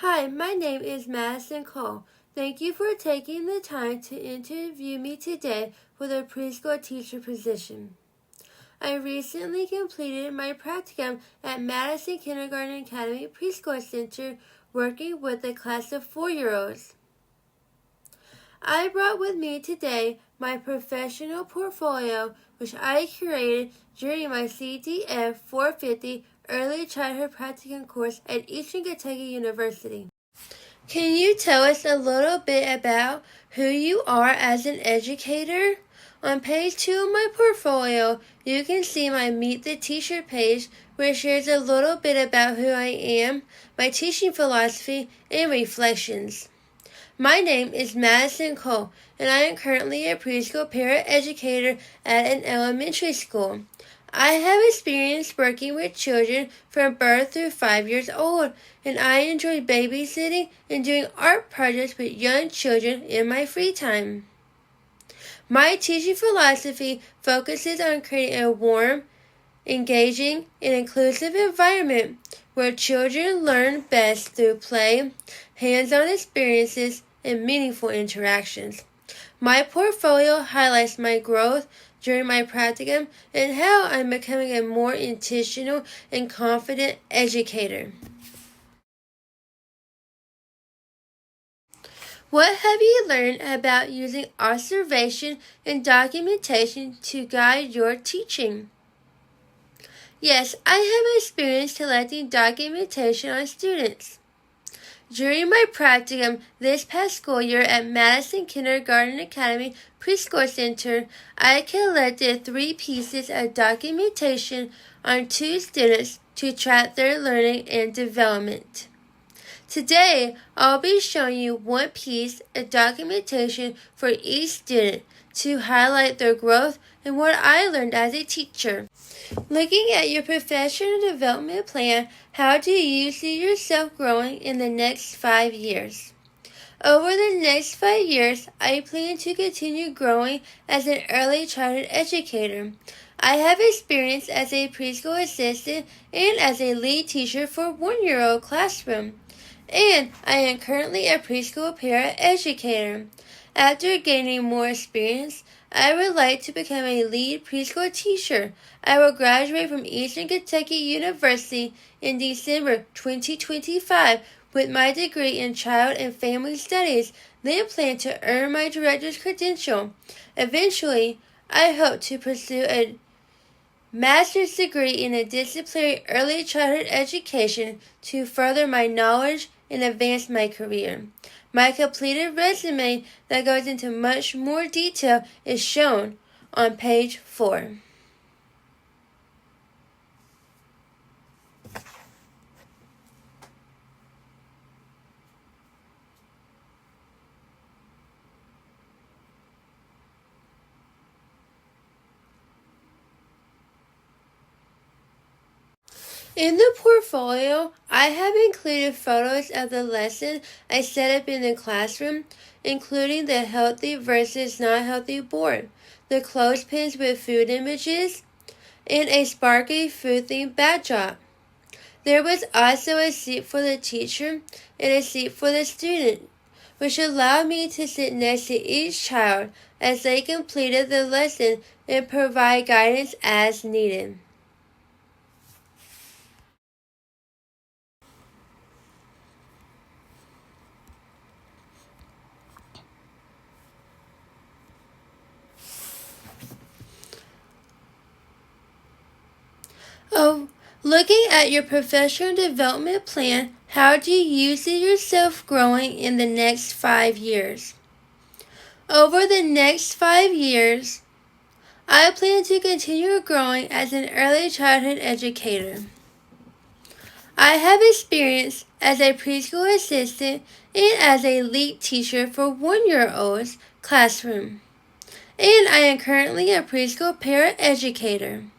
Hi, my name is Madison Cole. Thank you for taking the time to interview me today for the preschool teacher position. I recently completed my practicum at Madison Kindergarten Academy Preschool Center working with a class of 4-year-olds. I brought with me today my professional portfolio, which I created during my CDF 450 Early Childhood Practicum course at Eastern Kentucky University. Can you tell us a little bit about who you are as an educator? On page 2 of my portfolio, you can see my Meet the Teacher page, which shares a little bit about who I am, my teaching philosophy, and reflections. My name is Madison Cole, and I am currently a preschool paraeducator at an elementary school. I have experience working with children from birth through 5 years old, and I enjoy babysitting and doing art projects with young children in my free time. My teaching philosophy focuses on creating a warm, engaging, and inclusive environment where children learn best through play, hands-on experiences, and meaningful interactions. My portfolio highlights my growth during my practicum and how I'm becoming a more intentional and confident educator. What have you learned about using observation and documentation to guide your teaching? Yes, I have experience collecting documentation on students. During my practicum this past school year at Madison Kindergarten Academy Preschool Center, I collected 3 pieces of documentation on 2 students to track their learning and development. Today, I'll be showing you 1 piece of documentation for each student to highlight their growth and what I learned as a teacher. Looking at your professional development plan, how do you see yourself growing in the next 5 years? Over the next 5 years, I plan to continue growing as an early childhood educator. I have experience as a preschool assistant and as a lead teacher for a 1-year-old classroom. And I am currently a preschool paraeducator. After gaining more experience, I would like to become a lead preschool teacher. I will graduate from Eastern Kentucky University in December 2025 with my degree in Child and Family Studies, then plan to earn my director's credential. Eventually, I hope to pursue a master's degree in a disciplinary early childhood education to further my knowledge and advance my career. My completed resume that goes into much more detail is shown on page 4. In the portfolio, I have included photos of the lesson I set up in the classroom, including the healthy versus not healthy board, the clothespins with food images, and a sparkly food-themed backdrop. There was also a seat for the teacher and a seat for the student, which allowed me to sit next to each child as they completed the lesson and provide guidance as needed. Looking at your professional development plan, how do you see yourself growing in the next 5 years? Over the next 5 years, I plan to continue growing as an early childhood educator. I have experience as a preschool assistant and as a lead teacher for 1-year-olds classroom. And I am currently a preschool paraeducator.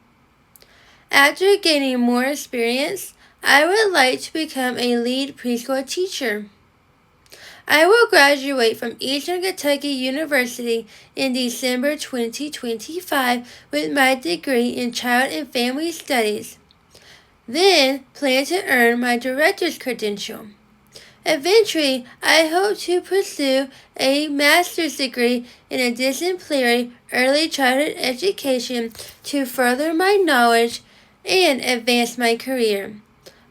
After gaining more experience, I would like to become a lead preschool teacher. I will graduate from Eastern Kentucky University in December 2025 with my degree in Child and Family Studies. Then plan to earn my director's credential. Eventually, I hope to pursue a master's degree in a disciplinary early childhood education to further my knowledge and advance my career.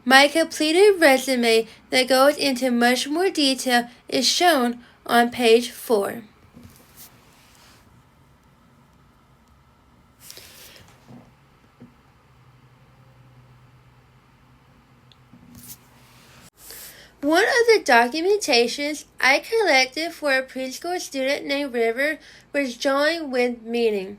My completed resume that goes into much more detail is shown on page 4. One of the documentations I collected for a preschool student named River was drawing with meaning.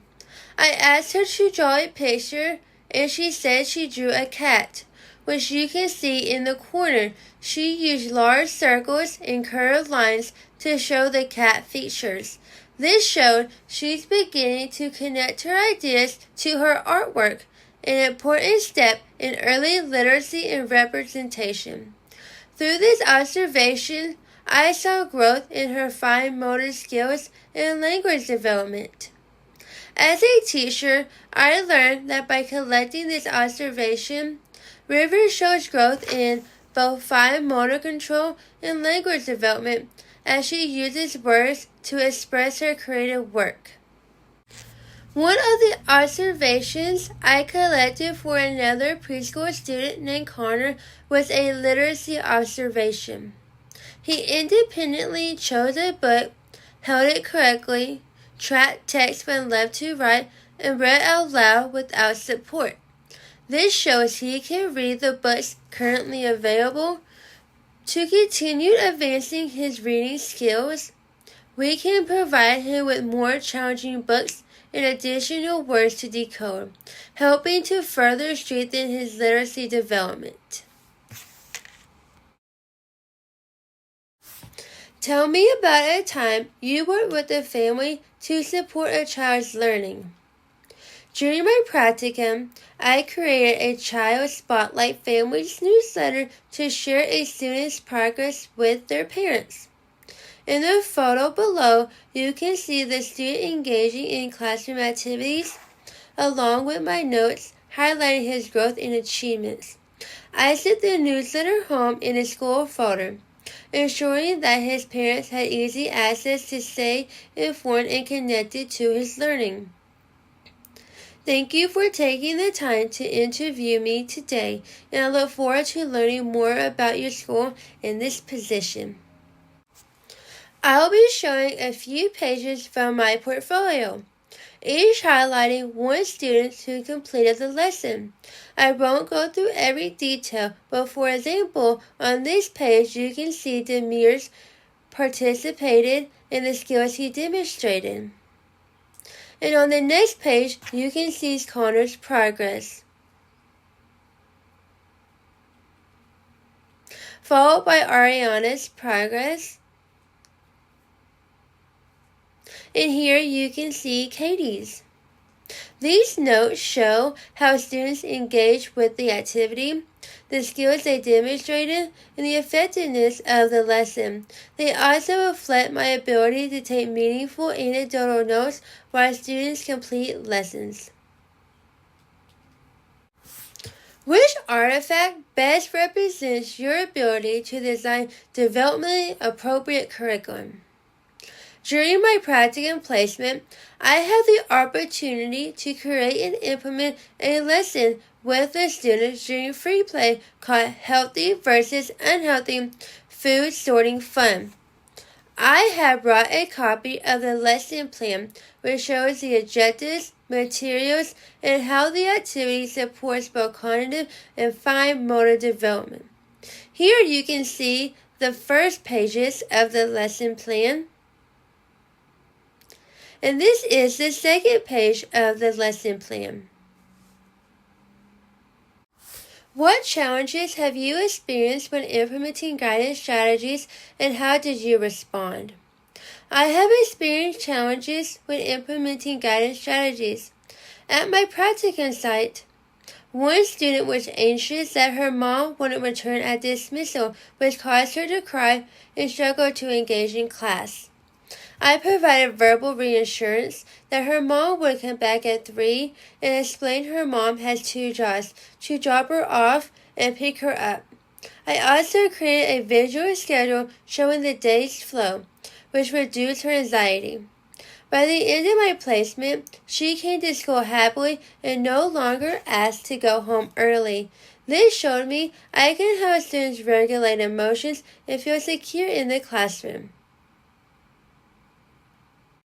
I asked her to draw a picture, and she said she drew a cat, which you can see in the corner. She used large circles and curved lines to show the cat features. This showed she's beginning to connect her ideas to her artwork, an important step in early literacy and representation. Through this observation, I saw growth in her fine motor skills and language development. As a teacher, I learned that by collecting this observation, River shows growth in both fine motor control and language development as she uses words to express her creative work. One of the observations I collected for another preschool student named Connor was a literacy observation. He independently chose a book, held it correctly, tracked text from left to right, and read out loud without support. This shows he can read the books currently available. To continue advancing his reading skills, we can provide him with more challenging books and additional words to decode, helping to further strengthen his literacy development. Tell me about a time you worked with a family to support a child's learning. During my practicum, I created a Child Spotlight Families newsletter to share a student's progress with their parents. In the photo below, you can see the student engaging in classroom activities, along with my notes highlighting his growth and achievements. I sent the newsletter home in a school folder, ensuring that his parents had easy access to stay informed and connected to his learning. Thank you for taking the time to interview me today, and I look forward to learning more about your school in this position. I'll be showing a few pages from my portfolio, each highlighting one student who completed the lesson. I won't go through every detail, but for example, on this page you can see Demir's participated in the skills he demonstrated. And on the next page, you can see Connor's progress, followed by Ariana's progress. And here you can see Katie's. These notes show how students engage with the activity, the skills they demonstrated, and the effectiveness of the lesson. They also reflect my ability to take meaningful anecdotal notes while students complete lessons. Which artifact best represents your ability to design developmentally appropriate curriculum? During my practicum placement, I had the opportunity to create and implement a lesson with the students during free play called Healthy versus Unhealthy Food Sorting Fun. I have brought a copy of the lesson plan, which shows the objectives, materials, and how the activity supports both cognitive and fine motor development. Here you can see the first pages of the lesson plan. And this is the second page of the lesson plan. What challenges have you experienced when implementing guidance strategies, and how did you respond? I have experienced challenges when implementing guidance strategies. At my practicum site, one student was anxious that her mom wouldn't return at dismissal, which caused her to cry and struggle to engage in class. I provided verbal reassurance that her mom would come back at 3 and explained her mom has 2 jobs, to drop her off and pick her up. I also created a visual schedule showing the day's flow, which reduced her anxiety. By the end of my placement, she came to school happily and no longer asked to go home early. This showed me I can help students regulate emotions and feel secure in the classroom.